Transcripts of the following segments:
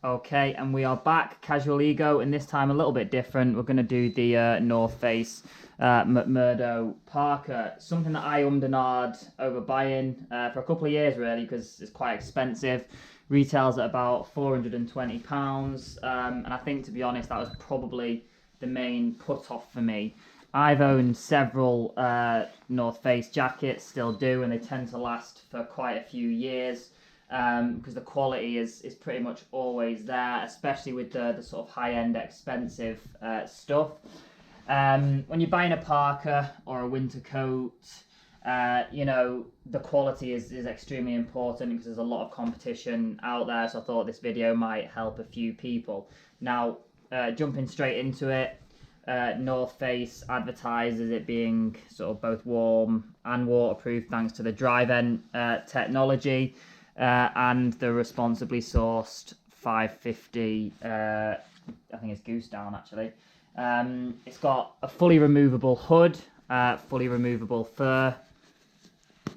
Okay, and we are back, Casual Ego, and this time a little bit different. We're going to do the North Face Mcmurdo Parka, something that I ummed and ahed over buying for a couple of years really, because it's quite expensive. Retails at about £420, and I think, to be honest, that was probably the main put-off for me. I've owned several North Face jackets, still do, and they tend to last for quite a few years. Because the quality is pretty much always there, especially with the sort of high-end expensive stuff. When you're buying a parka or a winter coat, you know, the quality is extremely important because there's a lot of competition out there, so I thought this video might help a few people. Now, jumping straight into it, North Face advertises it being sort of both warm and waterproof thanks to the dry vent technology. And the responsibly sourced 550, I think it's goose down actually. It's got a fully removable hood, fully removable fur.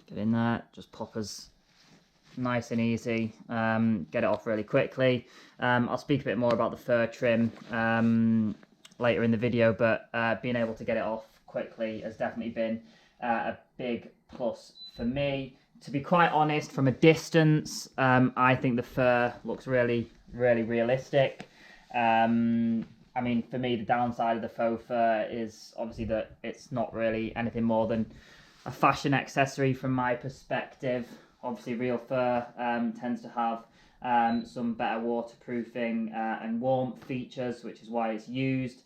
Get in there, just poppers, nice and easy. Get it off really quickly. I'll speak a bit more about the fur trim later in the video, but being able to get it off quickly has definitely been a big plus for me. To be quite honest, from a distance, I think the fur looks really, really realistic. I mean, for me, the downside of the faux fur is obviously that it's not really anything more than a fashion accessory from my perspective. Obviously, real fur tends to have some better waterproofing and warmth features, which is why it's used.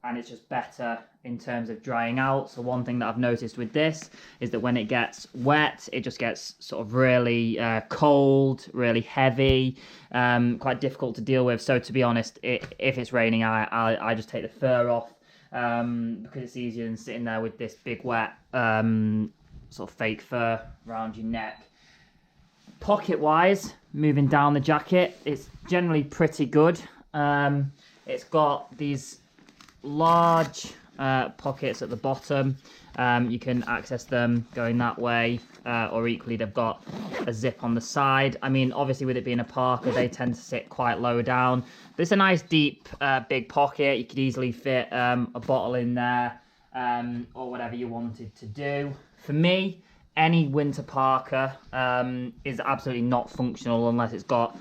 And it's just better in terms of drying out. So one thing that I've noticed with this is that when it gets wet, it just gets sort of really cold, really heavy, quite difficult to deal with. So to be honest, if it's raining, I just take the fur off because it's easier than sitting there with this big wet sort of fake fur around your neck. Pocket wise, moving down the jacket, it's generally pretty good. It's got these large pockets at the bottom. You can access them going that way, or equally they've got a zip on the side. I mean, obviously with it being a parka, they tend to sit quite low down, but it's a nice deep big pocket. You could easily fit a bottle in there, or whatever you wanted to do. For me, any winter parka is absolutely not functional unless it's got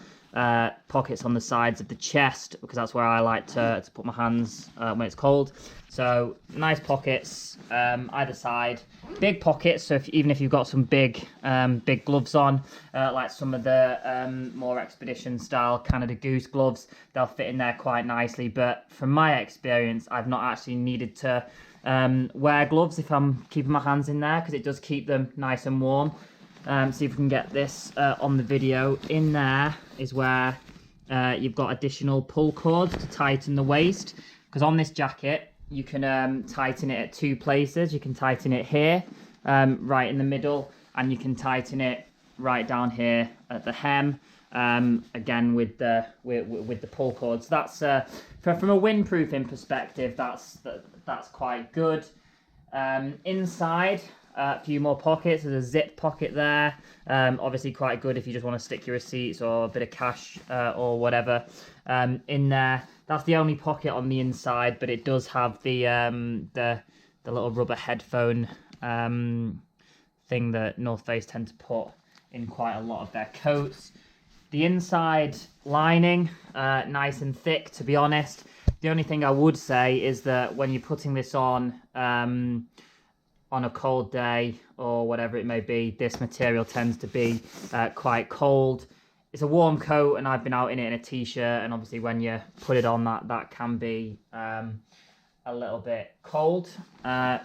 pockets on the sides of the chest, because that's where I like to put my hands when it's cold. So nice pockets either side, big pockets, so even if you've got some big gloves on, like some of the more expedition style Canada Goose gloves, they'll fit in there quite nicely. But from my experience, I've not actually needed to wear gloves if I'm keeping my hands in there, because it does keep them nice and warm. See if we can get this on the video. In there is where you've got additional pull cords to tighten the waist, because on this jacket you can tighten it at two places. You can tighten it here, right in the middle, and you can tighten it right down here at the hem, again with the pull cords. That's from a windproofing perspective, that's quite good. Inside, a few more pockets. There's a zip pocket there, obviously quite good if you just want to stick your receipts or a bit of cash or whatever in there. That's the only pocket on the inside, but it does have the little rubber headphone thing that North Face tend to put in quite a lot of their coats. The inside lining, nice and thick, to be honest. The only thing I would say is that when you're putting this on a cold day or whatever it may be, this material tends to be quite cold. It's a warm coat, and I've been out in it in a t-shirt, and obviously when you put it on, that can be a little bit cold.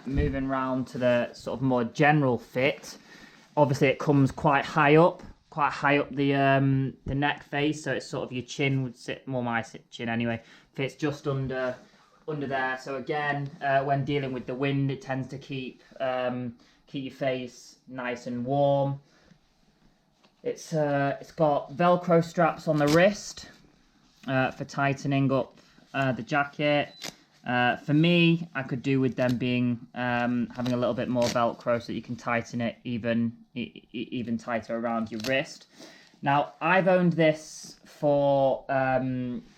Moving round to the sort of more general fit, obviously it comes quite high up the neck face, so it's sort of your chin would sit, more my chin anyway, fits just under there. So again, when dealing with the wind, it tends to keep your face nice and warm. It's got Velcro straps on the wrist for tightening up the jacket. For me, I could do with them being having a little bit more Velcro so that you can tighten it even tighter around your wrist. Now, I've owned this for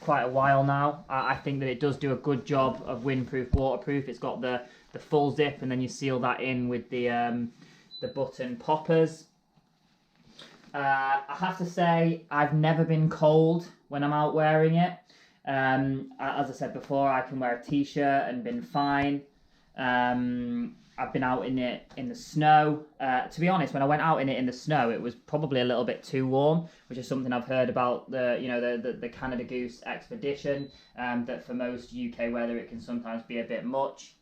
quite a while now. I think that it does do a good job of windproof, waterproof. It's got the full zip, and then you seal that in with the button poppers. I have to say, I've never been cold when I'm out wearing it. As I said before, I can wear a t-shirt and been fine. I've been out in it in the snow. To be honest, when I went out in it in the snow, it was probably a little bit too warm, which is something I've heard about the Canada Goose expedition, that for most UK weather it can sometimes be a bit much.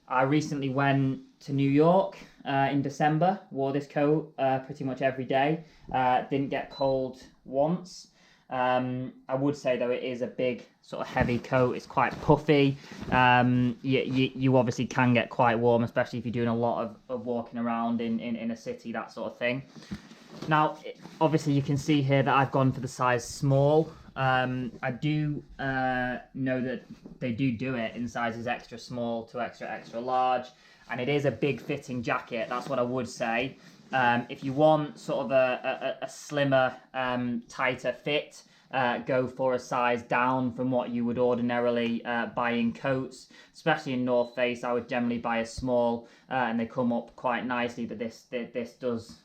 I recently went to New York in December, wore this coat pretty much every day, didn't get cold once. I would say though it is a big sort of heavy coat. It's quite puffy. You obviously can get quite warm, especially if you're doing a lot of walking around in a city, that sort of thing. Now, obviously you can see here that I've gone for the size small. I do know that they do it in sizes extra small to extra large, and it is a big fitting jacket. That's what I would say. If you want sort of a slimmer, tighter fit, go for a size down from what you would ordinarily buy in coats. Especially in North Face, I would generally buy a small, and they come up quite nicely, but this does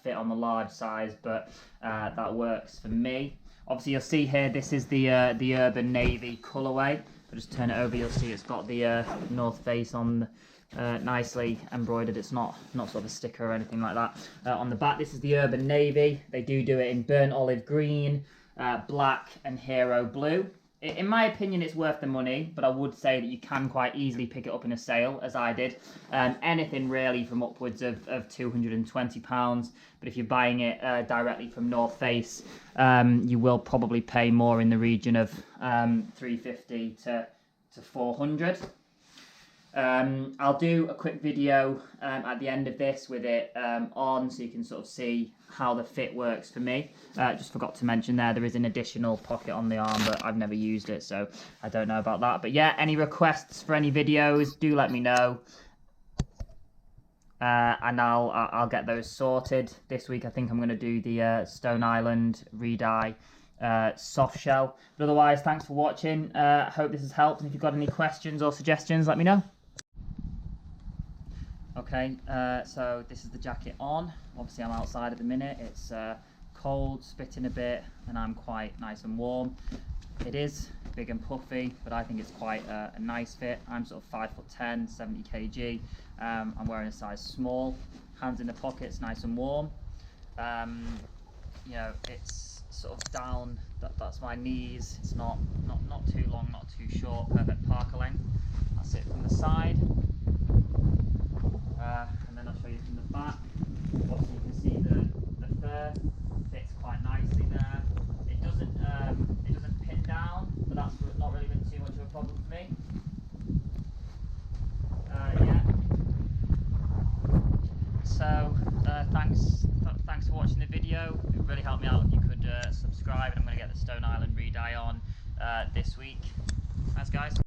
fit on the large size, but that works for me. Obviously you'll see here, this is the Urban Navy colourway. If I just turn it over, you'll see it's got the North Face on nicely embroidered. It's not sort of a sticker or anything like that. On the back, this is the Urban Navy. They do it in burnt olive green, black and hero blue. In my opinion, it's worth the money, but I would say that you can quite easily pick it up in a sale, as I did. Anything really from upwards of £220, but if you're buying it directly from North Face, you will probably pay more in the region of £350 to £400. I'll do a quick video at the end of this with it on, so you can sort of see how the fit works for me. Just forgot to mention there is an additional pocket on the arm, but I've never used it, so I don't know about that. But yeah, any requests for any videos, do let me know, and I'll get those sorted. This week I think I'm going to do the Stone Island re-dye soft shell. But otherwise, thanks for watching. I hope this has helped, and if you've got any questions or suggestions, let me know. Okay, so this is the jacket on. Obviously I'm outside at the minute. It's cold, spitting a bit, and I'm quite nice and warm. It is big and puffy, but I think it's quite a nice fit. I'm sort of 5'10", 70 kg. I'm wearing a size small. Hands in the pockets, nice and warm. You know, it's sort of down. That's my knees. It's not too long, not too short. Perfect Parka length. That's it from the side. And then I'll show you from the back. Obviously you can see the fur fits quite nicely there. It doesn't pin down, but that's not really been too much of a problem for me. Yeah. So thanks for watching the video. It really helped me out if you could subscribe, and I'm going to get the Stone Island re-dye on this week. Thanks guys.